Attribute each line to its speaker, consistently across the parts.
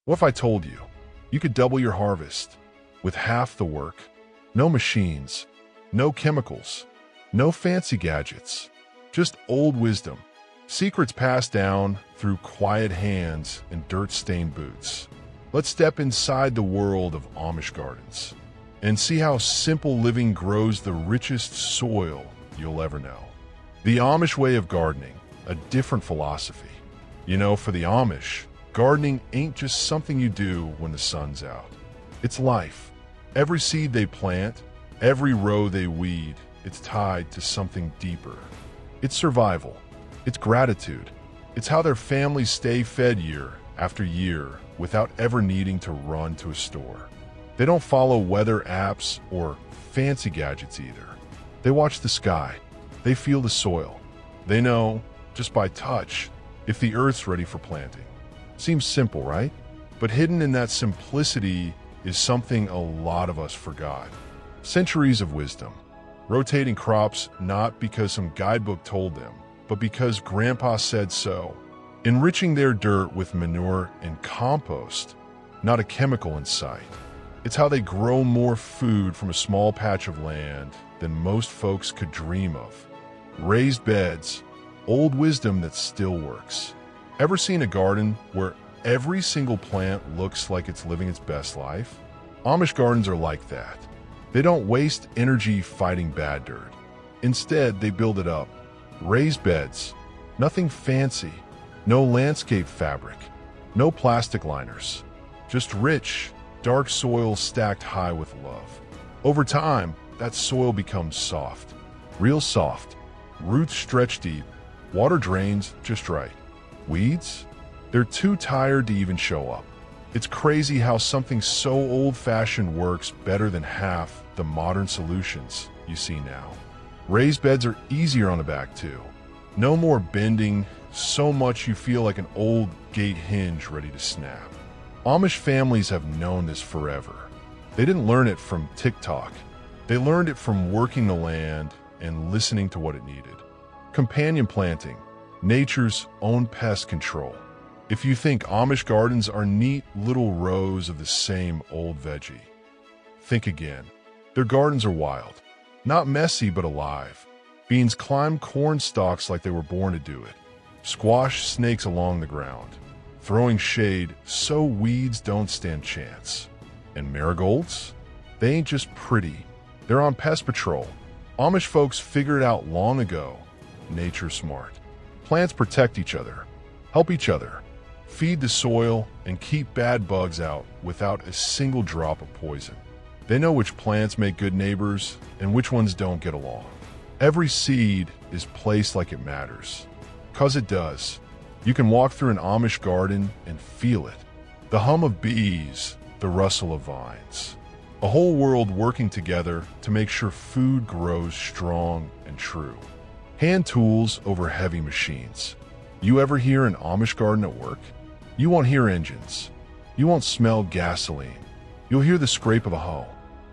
Speaker 1: What if I told you you could double your harvest with half the work? No machines, no chemicals, no fancy gadgets, just old wisdom. Secrets passed down through quiet hands and dirt-stained boots. Let's step inside the world of Amish gardens and see how simple living grows the richest soil you'll ever know. The Amish way of gardening, a different philosophy. You know, for the Amish, gardening ain't just something you do when the sun's out. It's life. Every seed they plant, every row they weed, it's tied to something deeper. It's survival. It's gratitude. It's how their families stay fed year after year without ever needing to run to a store. They don't follow weather apps or fancy gadgets either. They watch the sky. They feel the soil. They know, just by touch, if the earth's ready for planting. Seems simple, right? But hidden in that simplicity is something a lot of us forgot. Centuries of wisdom. Rotating crops not because some guidebook told them, but because Grandpa said so. Enriching their dirt with manure and compost, not a chemical in sight. It's how they grow more food from a small patch of land than most folks could dream of. Raised beds, old wisdom that still works. Ever seen a garden where every single plant looks like it's living its best life? Amish gardens are like that. They don't waste energy fighting bad dirt. Instead, they build it up. Raised beds, nothing fancy, no landscape fabric, no plastic liners, just rich, dark soil stacked high with love. Over time, that soil becomes soft, real soft. Roots stretch deep, water drains just right. Weeds? They're too tired to even show up. It's crazy how something so old-fashioned works better than half the modern solutions you see now. Raised beds are easier on the back too. No more bending so much you feel like an old gate hinge ready to snap. Amish families have known this forever. They didn't learn it from TikTok. They learned it from working the land and listening to what it needed. Companion planting, nature's own pest control. If you think Amish gardens are neat little rows of the same old veggie, think again. Their gardens are wild. Not messy, but alive. Beans climb corn stalks like they were born to do it. Squash snakes along the ground, throwing shade so weeds don't stand chance. And marigolds? They ain't just pretty. They're on pest patrol. Amish folks figured out long ago, nature's smart. Plants protect each other, help each other, feed the soil, and keep bad bugs out without a single drop of poison. They know which plants make good neighbors and which ones don't get along. Every seed is placed like it matters. 'Cause it does. You can walk through an Amish garden and feel it. The hum of bees, the rustle of vines. A whole world working together to make sure food grows strong and true. Hand tools over heavy machines. You ever hear an Amish garden at work? You won't hear engines. You won't smell gasoline. You'll hear the scrape of a hoe,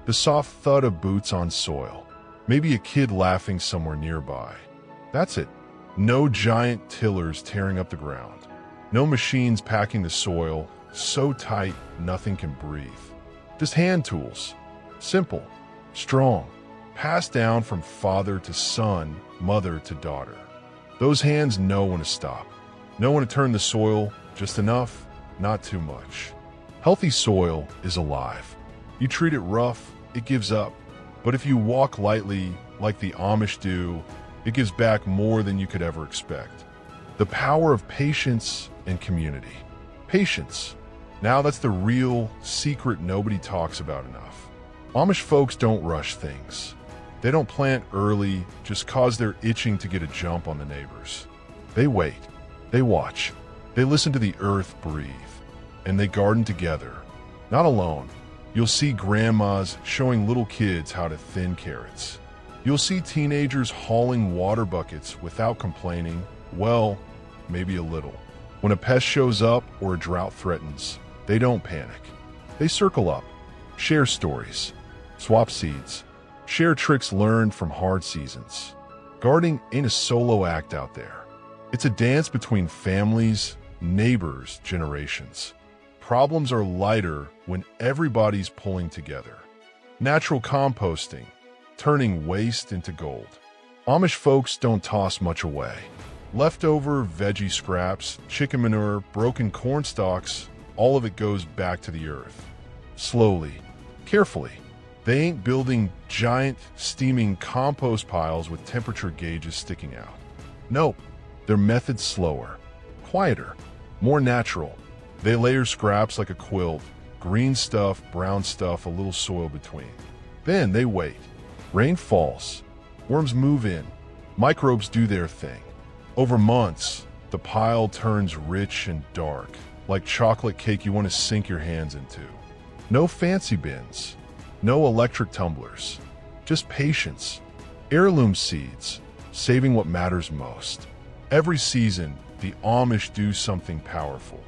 Speaker 1: the soft thud of boots on soil, maybe a kid laughing somewhere nearby. That's it. No giant tillers tearing up the ground. No machines packing the soil so tight nothing can breathe. Just hand tools. Simple, strong, passed down from father to son, mother to daughter. Those hands know when to stop. Know when to turn the soil just enough, not too much. Healthy soil is alive. You treat it rough, it gives up. But if you walk lightly, like the Amish do, it gives back more than you could ever expect. The power of patience and community. Patience. Now that's the real secret nobody talks about enough. Amish folks don't rush things. They don't plant early just cause they're itching to get a jump on the neighbors. They wait. They watch. They listen to the earth breathe. And they garden together. Not alone. You'll see grandmas showing little kids how to thin carrots. You'll see teenagers hauling water buckets without complaining, well, maybe a little. When a pest shows up or a drought threatens, they don't panic. They circle up, share stories, swap seeds, share tricks learned from hard seasons. Gardening ain't a solo act out there. It's a dance between families, neighbors, generations. Problems are lighter when everybody's pulling together. Natural composting, turning waste into gold. Amish folks don't toss much away. Leftover veggie scraps, chicken manure, broken corn stalks, all of it goes back to the earth. Slowly, carefully. They ain't building giant, steaming compost piles with temperature gauges sticking out. Nope, their method's slower, quieter, more natural. They layer scraps like a quilt, green stuff, brown stuff, a little soil between. Then they wait. Rain falls. Worms move in. Microbes do their thing. Over months, the pile turns rich and dark, like chocolate cake you want to sink your hands into. No fancy bins. No electric tumblers. Just patience. Heirloom seeds, saving what matters most. Every season, the Amish do something powerful.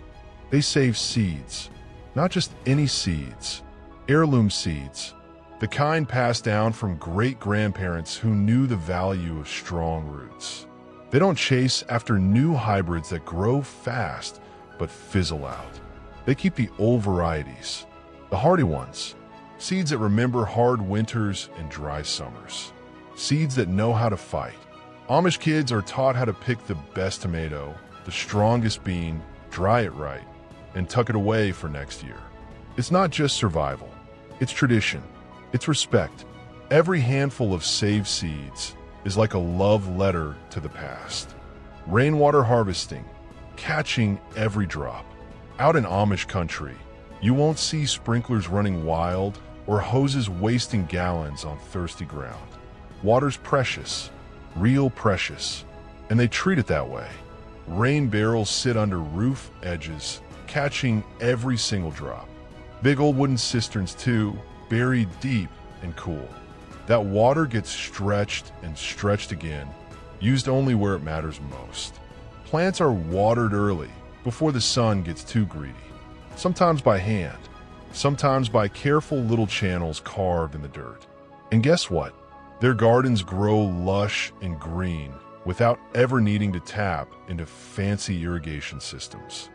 Speaker 1: They save seeds. Not just any seeds. Heirloom seeds. The kind passed down from great-grandparents who knew the value of strong roots. They don't chase after new hybrids that grow fast but fizzle out. They keep the old varieties, the hardy ones, seeds that remember hard winters and dry summers, seeds that know how to fight. Amish kids are taught how to pick the best tomato, the strongest bean, dry it right, and tuck it away for next year. It's not just survival, it's tradition. It's respect. Every handful of saved seeds is like a love letter to the past. Rainwater harvesting, catching every drop. Out in Amish country, you won't see sprinklers running wild or hoses wasting gallons on thirsty ground. Water's precious, real precious, and they treat it that way. Rain barrels sit under roof edges, catching every single drop. Big old wooden cisterns too, buried deep and cool. That water gets stretched and stretched again, used only where it matters most. Plants are watered early, before the sun gets too greedy. Sometimes by hand, sometimes by careful little channels carved in the dirt. And guess what? Their gardens grow lush and green without ever needing to tap into fancy irrigation systems.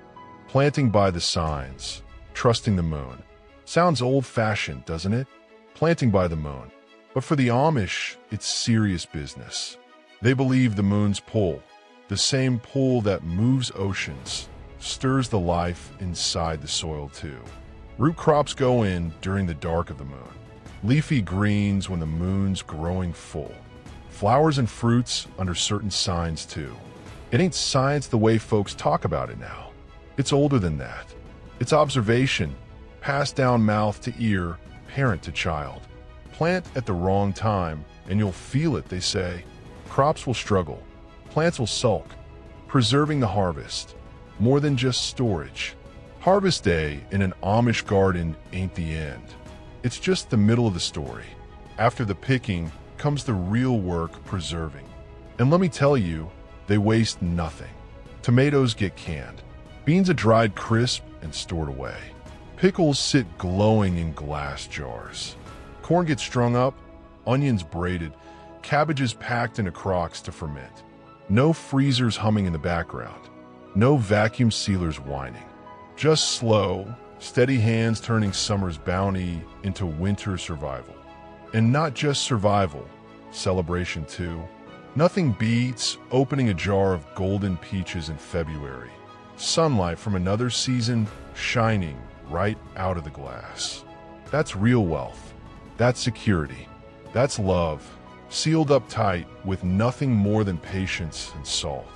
Speaker 1: Planting by the signs, trusting the moon. Sounds old-fashioned, doesn't it? Planting by the moon. But for the Amish, it's serious business. They believe the moon's pull, the same pull that moves oceans, stirs the life inside the soil too. Root crops go in during the dark of the moon. Leafy greens when the moon's growing full. Flowers and fruits under certain signs too. It ain't science the way folks talk about it now. It's older than that. It's observation, passed down mouth to ear, parent to child. Plant at the wrong time, and you'll feel it, they say. Crops will struggle. Plants will sulk. Preserving the harvest. More than just storage. Harvest day in an Amish garden ain't the end. It's just the middle of the story. After the picking comes the real work, preserving. And let me tell you, they waste nothing. Tomatoes get canned. Beans are dried crisp and stored away. Pickles sit glowing in glass jars. Corn gets strung up, onions braided, cabbages packed into crocks to ferment. No freezers humming in the background. No vacuum sealers whining. Just slow, steady hands turning summer's bounty into winter survival. And not just survival, celebration too. Nothing beats opening a jar of golden peaches in February. Sunlight from another season shining right out of the glass. That's real wealth. That's security. That's love, sealed up tight with nothing more than patience and salt.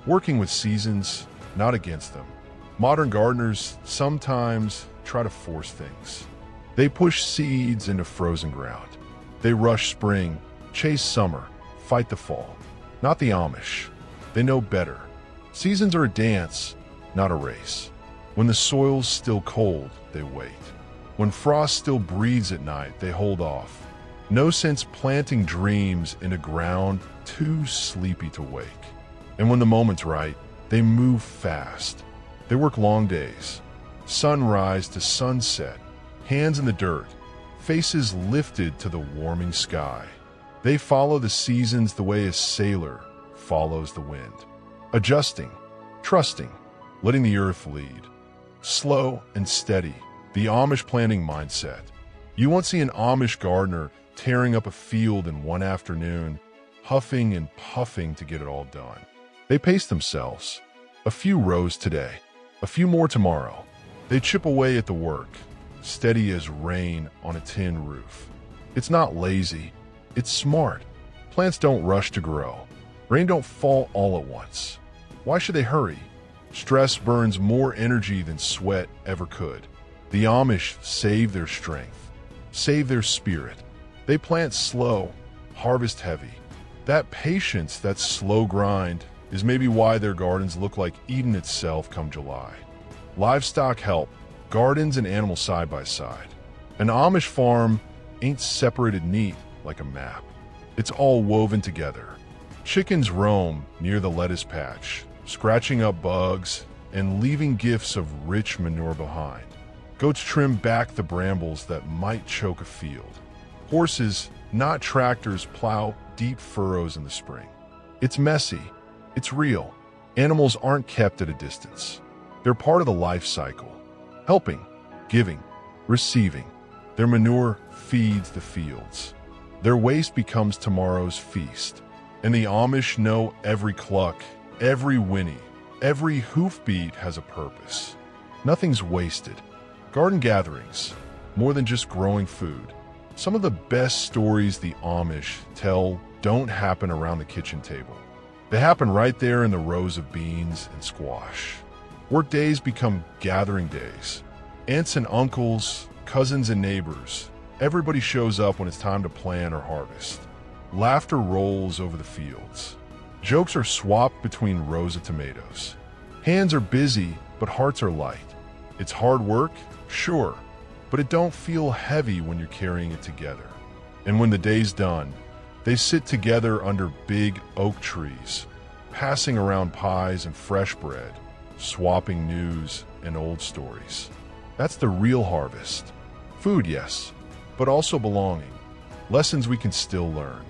Speaker 1: Working with seasons, not against them. Modern gardeners sometimes try to force things. They push seeds into frozen ground. They rush spring, chase summer, fight the fall. Not the Amish. They know better. Seasons are a dance, not a race. When the soil's still cold, they wait. When frost still breathes at night, they hold off. No sense planting dreams in a ground too sleepy to wake. And when the moment's right, they move fast. They work long days. Sunrise to sunset, hands in the dirt, faces lifted to the warming sky. They follow the seasons the way a sailor follows the wind. Adjusting, trusting, letting the earth lead. slow and steady, the Amish planting mindset. You won't see an Amish gardener tearing up a field in one afternoon, huffing and puffing to get it all done. They pace themselves. A few rows today, a few more tomorrow. They chip away at the work, steady as rain on a tin roof. It's not lazy, it's smart. Plants don't rush to grow. Rain don't fall all at once. Why should they hurry? Stress burns more energy than sweat ever could. The Amish save their strength, save their spirit. They plant slow, harvest heavy. That patience, that slow grind, is maybe why their gardens look like Eden itself come July. Livestock help, gardens and animals side by side. An Amish farm ain't separated neat like a map. It's all woven together. Chickens roam near the lettuce patch, scratching up bugs and leaving gifts of rich manure behind. Goats trim back the brambles that might choke a field. Horses, not tractors, plow deep furrows in the spring. It's messy. It's real. Animals aren't kept at a distance. They're part of the life cycle. Helping, giving, receiving. Their manure feeds the fields. Their waste becomes tomorrow's feast. And the Amish know every cluck, every whinny, every hoofbeat has a purpose. Nothing's wasted. Garden gatherings, more than just growing food. Some of the best stories the Amish tell don't happen around the kitchen table. They happen right there in the rows of beans and squash. Work days become gathering days. Aunts and uncles, cousins and neighbors, everybody shows up when it's time to plant or harvest. Laughter rolls over the fields. Jokes are swapped between rows of tomatoes. Hands are busy, but hearts are light. It's hard work, sure, but it don't feel heavy when you're carrying it together. And when the day's done, they sit together under big oak trees, passing around pies and fresh bread, swapping news and old stories. That's the real harvest. Food, yes, but also belonging. Lessons we can still learn.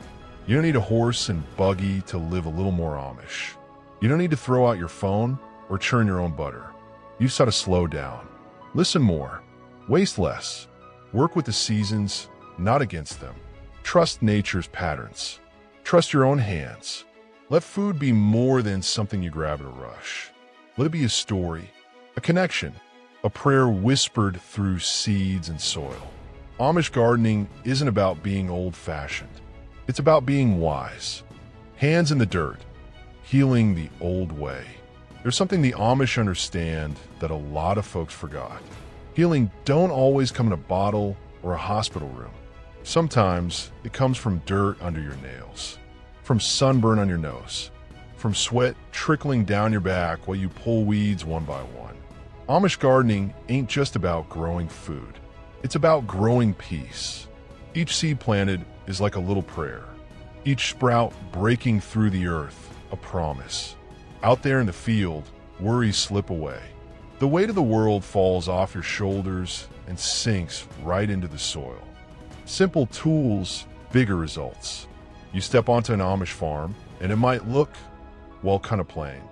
Speaker 1: You don't need a horse and buggy to live a little more Amish. You don't need to throw out your phone or churn your own butter. You just got to slow down. Listen more. Waste less. Work with the seasons, not against them. Trust nature's patterns. Trust your own hands. Let food be more than something you grab in a rush. Let it be a story, a connection, a prayer whispered through seeds and soil. Amish gardening isn't about being old-fashioned. It's about being wise. Hands in the dirt, healing the old way. There's something the Amish understand that a lot of folks forgot. Healing don't always come in a bottle or a hospital room. Sometimes it comes from dirt under your nails, from sunburn on your nose, from sweat trickling down your back while you pull weeds one by one. Amish gardening ain't just about growing food. It's about growing peace. Each seed planted is like a little prayer. Each sprout breaking through the earth, a promise. Out there in the field, worries slip away. The weight of the world falls off your shoulders and sinks right into the soil. Simple tools, bigger results. You step onto an Amish farm, and it might look, well, kind of plain.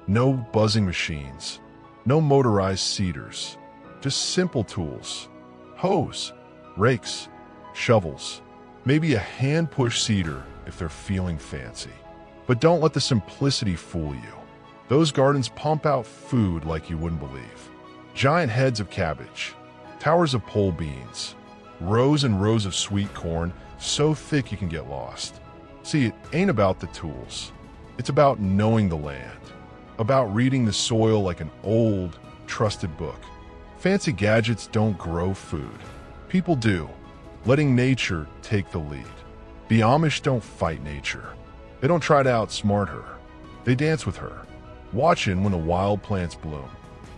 Speaker 1: No buzzing machines, no motorized seeders, just simple tools. Hoes, rakes, shovels, maybe a hand-push seeder if they're feeling fancy. But don't let the simplicity fool you. Those gardens pump out food like you wouldn't believe. Giant heads of cabbage, towers of pole beans, rows and rows of sweet corn so thick you can get lost. See, it ain't about the tools. It's about knowing the land, about reading the soil like an old, trusted book. Fancy gadgets don't grow food. People do, letting nature take the lead. The Amish don't fight nature. They don't try to outsmart her. They dance with her, watching when the wild plants bloom,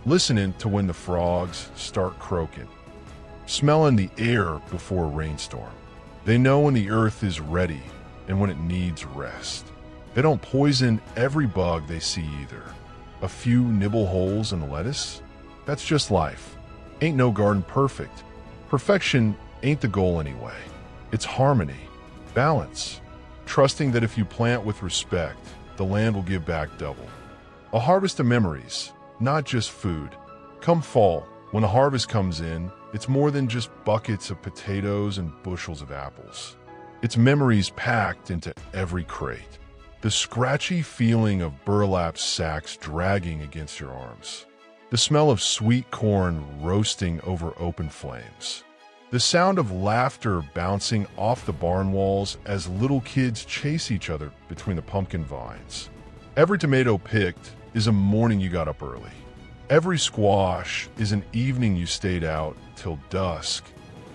Speaker 1: listening to when the frogs start croaking, smelling the air before a rainstorm. They know when the earth is ready and when it needs rest. They don't poison every bug they see either. A few nibble holes in the lettuce? That's just life. Ain't no garden perfect. Perfection ain't the goal anyway. It's harmony, balance, trusting that if you plant with respect, the land will give back double. A harvest of memories, not just food. Come fall, when the harvest comes in, it's more than just buckets of potatoes and bushels of apples. It's memories packed into every crate. The scratchy feeling of burlap sacks dragging against your arms. The smell of sweet corn roasting over open flames. The sound of laughter bouncing off the barn walls as little kids chase each other between the pumpkin vines. Every tomato picked is a morning you got up early. Every squash is an evening you stayed out till dusk,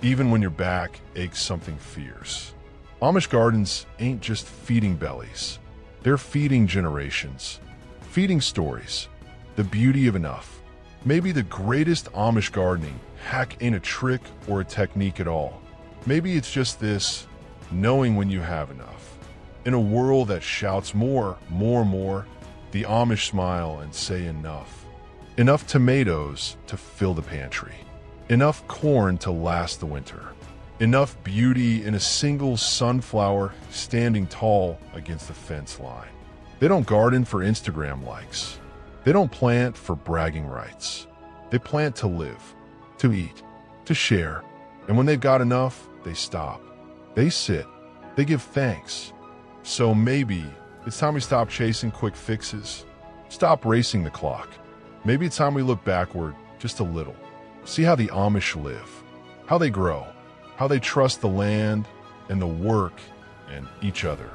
Speaker 1: even when your back aches something fierce. Amish gardens ain't just feeding bellies. They're feeding generations, feeding stories, the beauty of enough. Maybe the greatest Amish gardening hack ain't a trick or a technique at all. Maybe it's just this, knowing when you have enough. In a world that shouts more, the Amish smile and say enough. Enough tomatoes to fill the pantry. Enough corn to last the winter. Enough beauty in a single sunflower standing tall against the fence line. They don't garden for Instagram likes. They don't plant for bragging rights. They plant to live, to eat, to share. And when they've got enough, they stop. They sit. They give thanks. So maybe it's time we stop chasing quick fixes. Stop racing the clock. Maybe it's time we look backward just a little. See how the Amish live, how they grow, how they trust the land and the work and each other.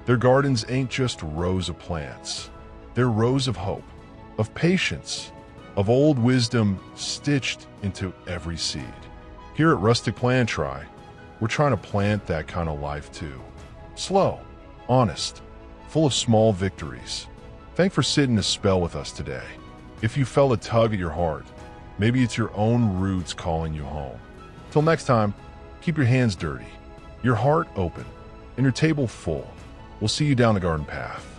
Speaker 1: Their gardens ain't just rows of plants. They're rows of hope, of patience, of old wisdom stitched into every seed. Here at Rustic Plantry, we're trying to plant that kind of life too. Slow, honest, full of small victories. Thanks for sitting a spell with us today. If you felt a tug at your heart, maybe it's your own roots calling you home. Till next time, keep your hands dirty, your heart open, and your table full. We'll see you down the garden path.